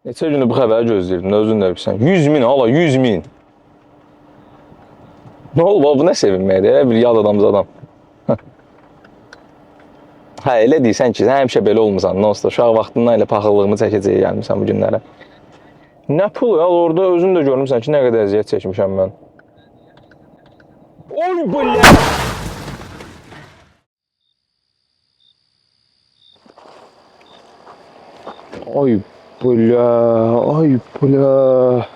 Neçə gündür bu xəbəri gözləyirdim, özün də bilirsən. 100 min, hala 100 min. Nə olub, bu nə sevinməkdir, bir yad adam. Hə, elə deyirsən ki, sən həmişə belə olmusan, nosta, uşaq vaxtından elə paxıllığımı çəkəcəyə gəlmişsən bu günlərə. Nə pulu ya, orada özün də görmüsən ki, nə qədər əziyyət çəkmişəm mən. Oy, bля! Oy, bля, ay, bля.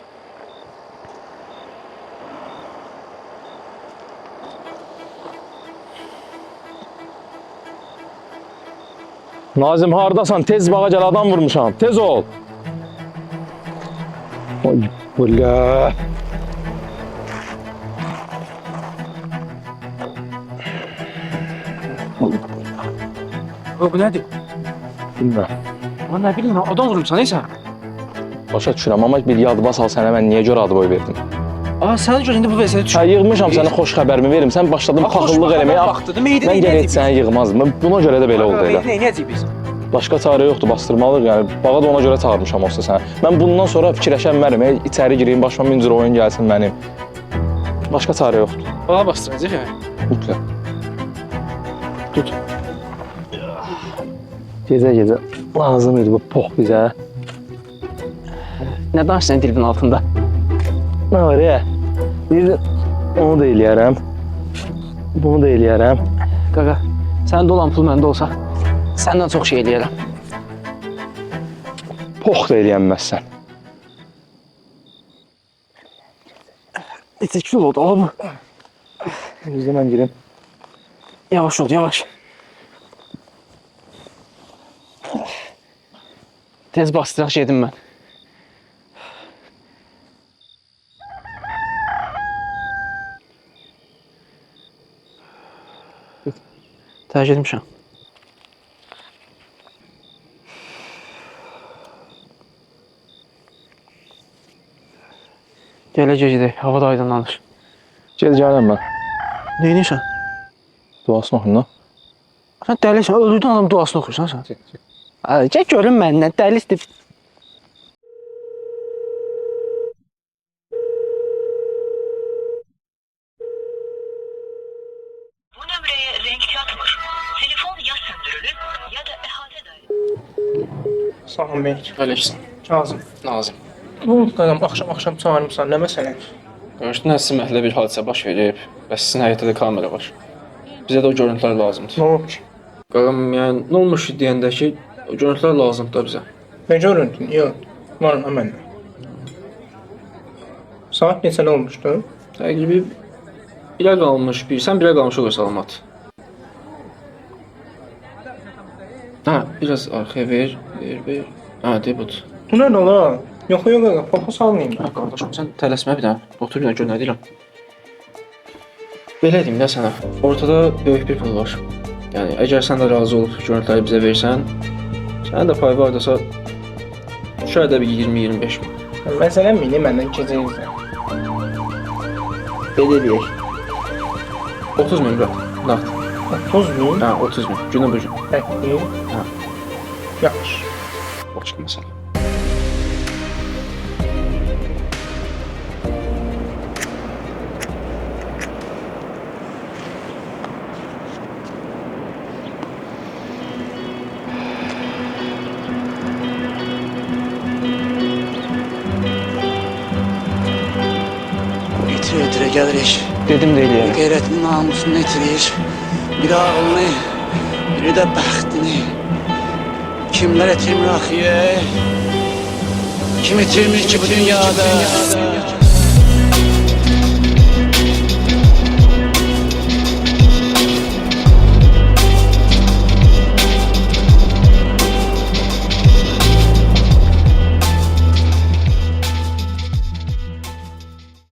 Nazim, hardasan? Tez bağa gəl, adam vurmuşam. Tez ol. Ay, bля. Bu nədir? Bilmirəm. Mən nə bileyim, adam vurmuşsan, neysə? Başa düşürəm, amma bir yadıma sal sənə mən niyə görə adı boy verdim? Sənə görə indi bu vəziyyətə düşdüm. Hə, yığmışam sənə xoş xəbərimi verim. Sən başladın paxıllıq eləməyə. Mən gəl heç səni yığmazdım. Buna görə də belə oldu elə. Neyəcəyik biz? Başqa çarə yoxdur, bastırmalıyıq. Yəni bağa da ona görə çağırmışam olsa sənə. Mən bundan sonra fikirləşənmərəm. İçəri gireyim, başıma min cür oyun gəlsin mənim. Başqa çarə yoxdur. Bağa bastıracaq yəni. Mütləq. Tut. Gecə lazım idi bu pox bizə. Nə danışsan dilimin altında? Nə var ya? Bir onu da eləyərəm. Bunu da eləyərəm. Qaqa, səndə olan pul məndə olsa, səndən çox şey eləyərəm. Pox da eləyənməzsən. Neçə kilo oldu, oğlum? Bizdə mən girim. Yavaş ol, yavaş. Tez bastıraq gedim mən. Tərk etmişəm. Gələcək gedək, hava da aydınlanır. Gel gələm mən. Neynirsən? Duasını oxuyun da. Sən dəlisən, öldürdün adam duasını oxuyursan sən. Gəl görün məndən, dəlisdir. Bu nömreye renk yatmış. Telefon ya söndürülür ya da ehate dair. Salam bey. Əleyhissən. Kazım. Nazım. Bu qadam axşam çağırmısan, nə məsələ? Görüşdün, sizin məhəllə bir hadisə baş verib və sizin həyətdə də kamera var. Bizə də o görüntülər lazımdır. Nə olub ki? Qaqam, yəni, nə olmuş ki, deyəndə ki, o görüntülər lazımdır da bizə. Nə görüntün? Yox. Var məndə. Saat neçədə olmuşdu? Təqribi birə qalmış, sən birə qalmış olur salamat. Hə, biraz arxaya ver. Hə, de budur. Bu nədir ola? Yox, papa salmayayım. Hə, qardaşım, sən tələsmə bir dənə. Otur bir dənə gör nə deyirəm. Belə deyim də sənə, ortada böyük bir pul var. Yəni, əgər sən də razı olub görüntüləri bizə versən, sənin də pay vardasa, düşər də bir 20-25 min. Məsələn, mini məndən keçəcəksən. Belə deyək. 30 min bura, nağd. 30 min? Hə, 30 min, günü bu gün. Təkdir. Hə, Yaxşı. başqa məsələ. İtire gəlirik. Dedim də eləyərəm. Qeyrətini, namusunu itirir. Bir ağlını, biri də bəxtini. Kimlər itirmir axı? Kim itirmir ki bu dünyada?